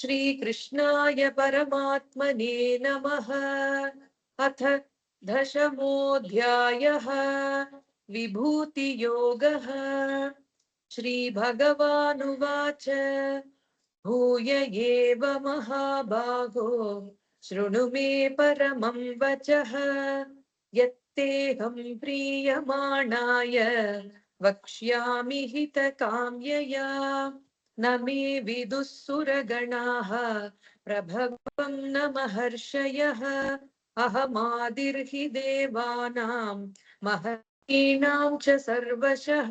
श्रीकृष्णाय परमात्मने नमः। अथ दशमोऽध्यायः विभूतियोगः। श्रीभगवानुवाच भूय एव महाबाहो शृणु मे परमं वचः। यत्तेऽहं प्रीयमाणाय वक्ष्यामि हितकाम्यया। न मे विदुः सुरगणाः प्रभवं न महर्षयः। अहमादिर्हि देवानां महर्षीणां च सर्वशः।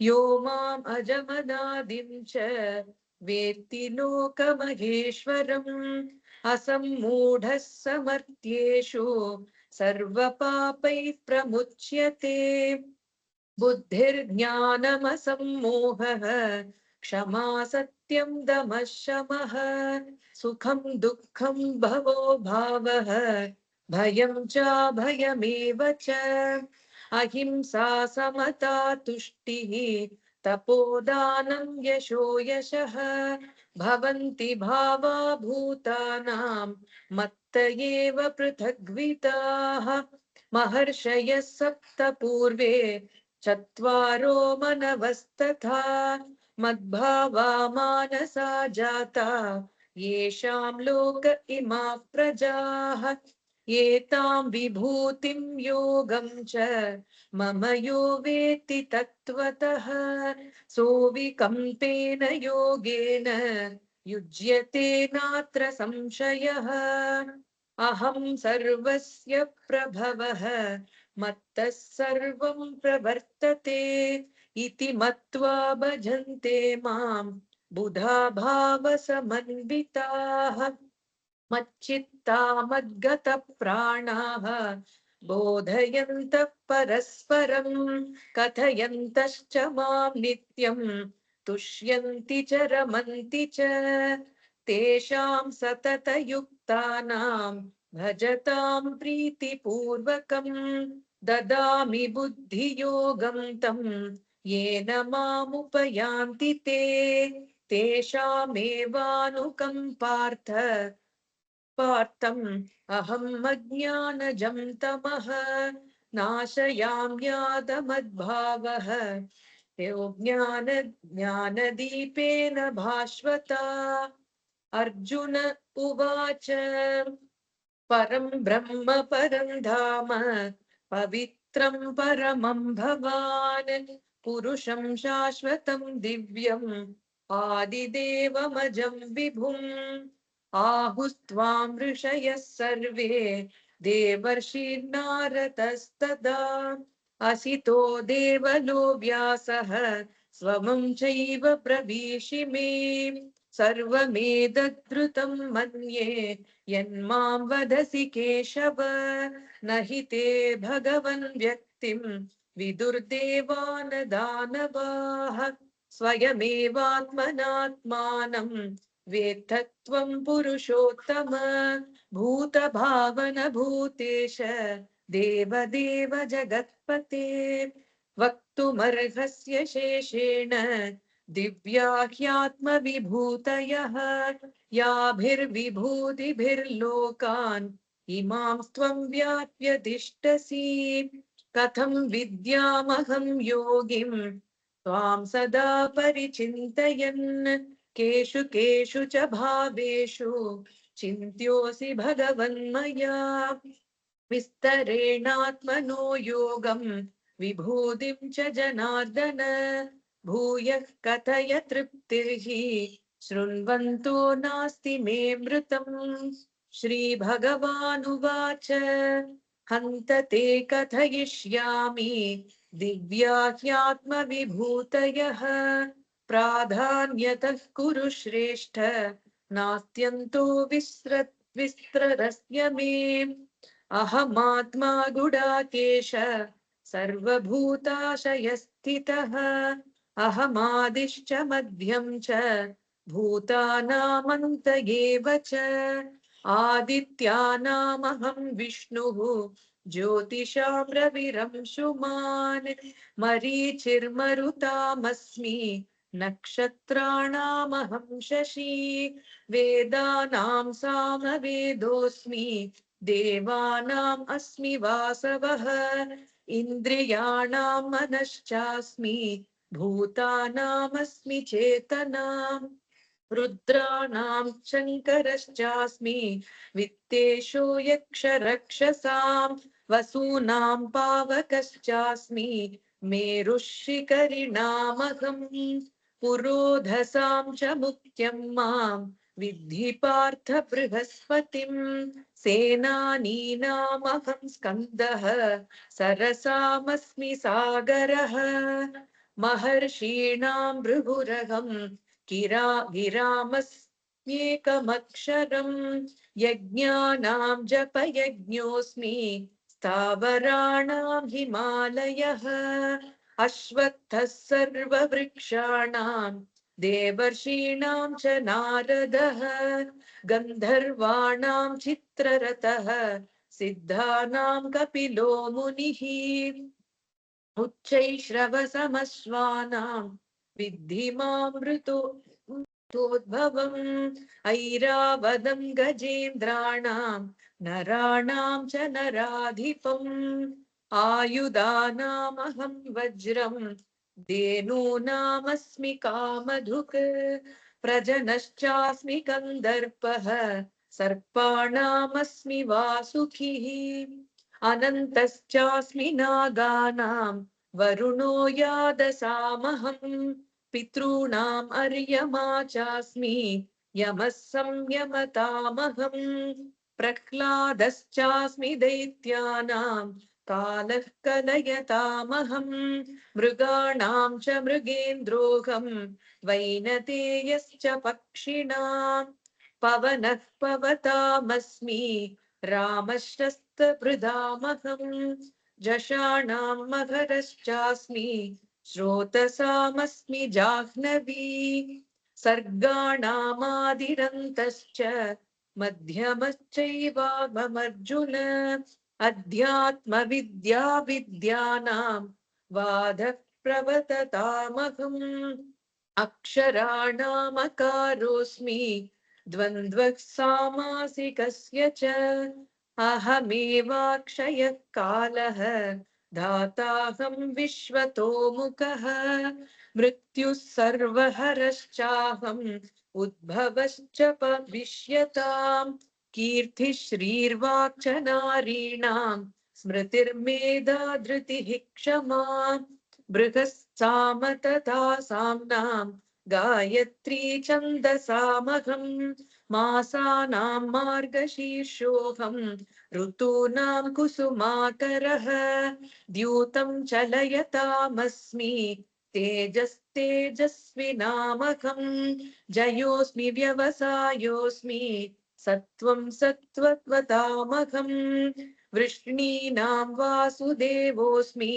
यो माम् अजमनादिं च वेत्ति लोकमहेश्वरम्। असम्मूढः समर्थ्येषु सर्वपापैः प्रमुच्यते। बुद्धिर्ज्ञानमसम्मोहः क्षमा सत्यं दमः शमः। सुखं दुःखं भवो भावः भयं चाभयमेव च। अहिंसा समता तुष्टिः तपोदानं यशो यशः। भवन्ति भावा भूतानां मत्त एव पृथग्विदाः। महर्षयः सप्त पूर्वे चत्वारो मनवस्तथा मद्भावा मानसा जाता येषां लोक इमाः प्रजाः। एतां विभूतिं योगं च मम यो वेत्ति तत्त्वतः सोऽविकम्पेन योगेन युज्यते नात्र संशयः। अहं सर्वस्य प्रभवः मत्तः सर्वं प्रवर्तते इति मत्वा भजन्ते मां बुधा भावसमन्विताः। मच्चित्ता मद्गतप्राणाः बोधयन्तः परस्परं कथयन्तश्च मां नित्यं तुष्यन्ति च रमन्ति च। तेषां सततयुक्तानां भजतां प्रीतिपूर्वकं ददामि बुद्धियोगं तं येन मामुपयान्ति ते। तेषामेवानुकम्पार्थम् अहम् अज्ञानजं तमः नाशयाम्यादमद्भावः यो ज्ञानदीपेन भास्वता। अर्जुन उवाच परं ब्रह्म परं धाम पवित्रं परमं भवान् पुरुषं शाश्वतं दिव्यम् आदिदेवमजं विभुम्। आहुस्त्वां ऋषयः सर्वे देवर्षिर्नारदस्तदा असितो देवलो व्यासः स्वमं चैव प्रवीशि मे। सर्वमेतद्धृतं मन्ये यन्मां वदसि केशव। न हि ते भगवन् व्यक्तिं विदुर्देवान दानवाः। स्वयमेवात्मनात्मानं वेत्थत्वं पुरुषोत्तम। भूतभावन भूतेश देवदेव जगत्पते। वक्तुमर्हस्य शेषेण दिव्या ह्यात्मविभूतयः। याभिर्विभूतिभिर्लोकान् इमां त्वं व्याप्य तिष्ठसि। कथं विद्यामहं योगिं त्वां सदा परिचिन्तयन्। केषु केषु च भावेषु चिन्त्योऽसि भगवन्मया। विस्तरेणात्मनो योगं विभूतिं च जनार्दन। भूयः कथय तृप्तिर्हि शृण्वन्तो नास्ति मे मृतम्। श्रीभगवानुवाच हन्त ते कथयिष्यामि दिव्या ह्यात्मविभूतयः। प्राधान्यतः कुरु श्रेष्ठ नास्त्यन्तो विस्त्ररस्य मे। अहमात्मा गुडाकेश सर्वभूताशयस्थितः। अहमादिश्च मध्यं च भूतानामन्त एव च। आदित्यानामहं विष्णुः ज्योतिषां रविरंशुमान्। मरीचिर्मरुतामस्मि नक्षत्राणामहं शशी वेदानां सामवेदोऽस्मि देवानाम् अस्मि वासवः इन्द्रियाणां मनश्चास्मि भूतानामस्मि चेतनाम् रुद्राणां शङ्करश्चास्मि वित्तेषु यक्षरक्षसां वसूनां पावकश्चास्मि मेरुः शिखरिणामहम् पुरोधसां च मुख्यं मां विद्धि पार्थ बृहस्पतिं सेनानीनामहं स्कन्दः सरसामस्मि सागरः महर्षीणां भृगुरहं गिरामस्म्येकमक्षरम् यज्ञानां जपयज्ञोऽस्मि स्थावराणां हिमालयः अश्वत्थः सर्ववृक्षाणां देवर्षीणां च नारदः गन्धर्वाणां चित्ररथः सिद्धानां कपिलो मुनिः उच्चैश्रवसमश्वानां विद्धि मामृतोद्भवम् ऐरावदं गजेन्द्राणां नराणां च नराधिपम् आयुधानामहं वज्रं धेनूनामस्मि कामधुक् प्रजनश्चास्मि कन्दर्पः सर्पाणामस्मि वासुकिः अनन्तश्चास्मि नागानां वरुणो यादसामहं पितॄणाम् अर्यमा चास्मि यमः संयमतामहं प्रह्लादश्चास्मि दैत्यानां कालः कलयतामहं मृगाणां च मृगेन्द्रोऽहं वैनतेयश्च पक्षिणां पवनः पवतामस्मि रामश्रस्तभृदामहं जषाणां मकरश्चास्मि स्रोतसामस्मि जाह्नवी सर्गाणामादिरन्तश्च मध्यमश्चैवाहमर्जुन अध्यात्मविद्या विद्यानां वादः प्रवततामहम् अक्षराणामकारोऽस्मि द्वन्द्वः सामासिकस्य च अहमेवाक्षयः कालः धाताहं विश्वतोमुखः मृत्युः सर्वहरश्चाहम् उद्भवश्च भविष्यताम् कीर्तिः श्रीर्वाक् च नारीणां स्मृतिर्मेधा धृतिः क्षमा बृहत्साम तथा साम्नां गायत्री छन्दसामहं मासानां मार्गशीर्षोऽहं ऋतूनां कुसुमाकरः द्यूतं चलयतामस्मि तेजस्तेजस्विनामहं जयोऽस्मि व्यवसायोऽस्मि सत्त्वं सत्त्ववतामहं वृष्णीनां वासुदेवोऽस्मि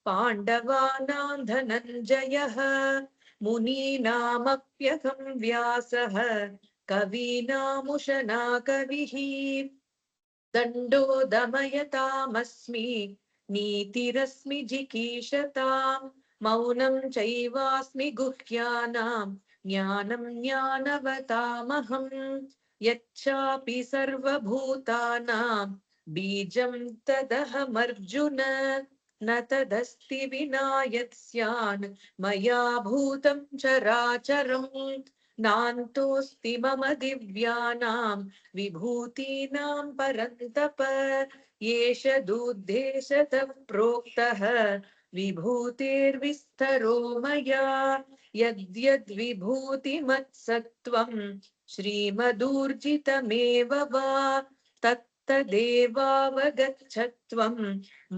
पाण्डवानां धनञ्जयः मुनीनामप्यहं व्यासः कवीनामुशना कविः दण्डो दमयतामस्मि नीतिरस्मि जिगीषताम् मौनं चैवास्मि गुह्यानां ज्ञानं ज्ञानवतामहं यच्चापि सर्वभूतानां बीजं तदहमर्जुन न तदस्ति विना यत् स्यान् मया भूतं चराचरम् नान्तोऽस्ति मम दिव्यानां विभूतीनां परन्तप एष दुद्देशतः प्रोक्तः विभूतेर्विस्तरो मया यद्यद्विभूतिमत्सत्त्वं श्रीमदूर्जितमेव वा तत्तदेवावगच्छत्वं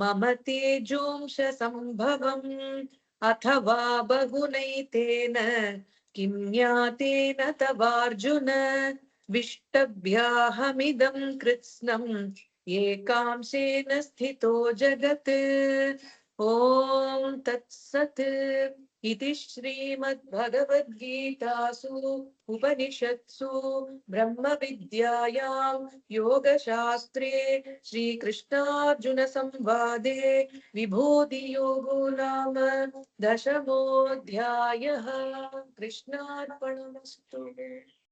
मम तेजोंश संभवम् अथवा बहुनैतेन किं ज्ञातेन तवार्जुन विष्टभ्याहमिदं कृत्स्नम् एकांशेन स्थितो जगत् ॐ तत्सत् इति श्रीमद्भगवद्गीतासु उपनिषत्सु ब्रह्मविद्यायां योगशास्त्रे श्रीकृष्णार्जुनसंवादे विभूतियोगो नाम दशमोऽध्यायः। कृष्णार्पणमस्तु।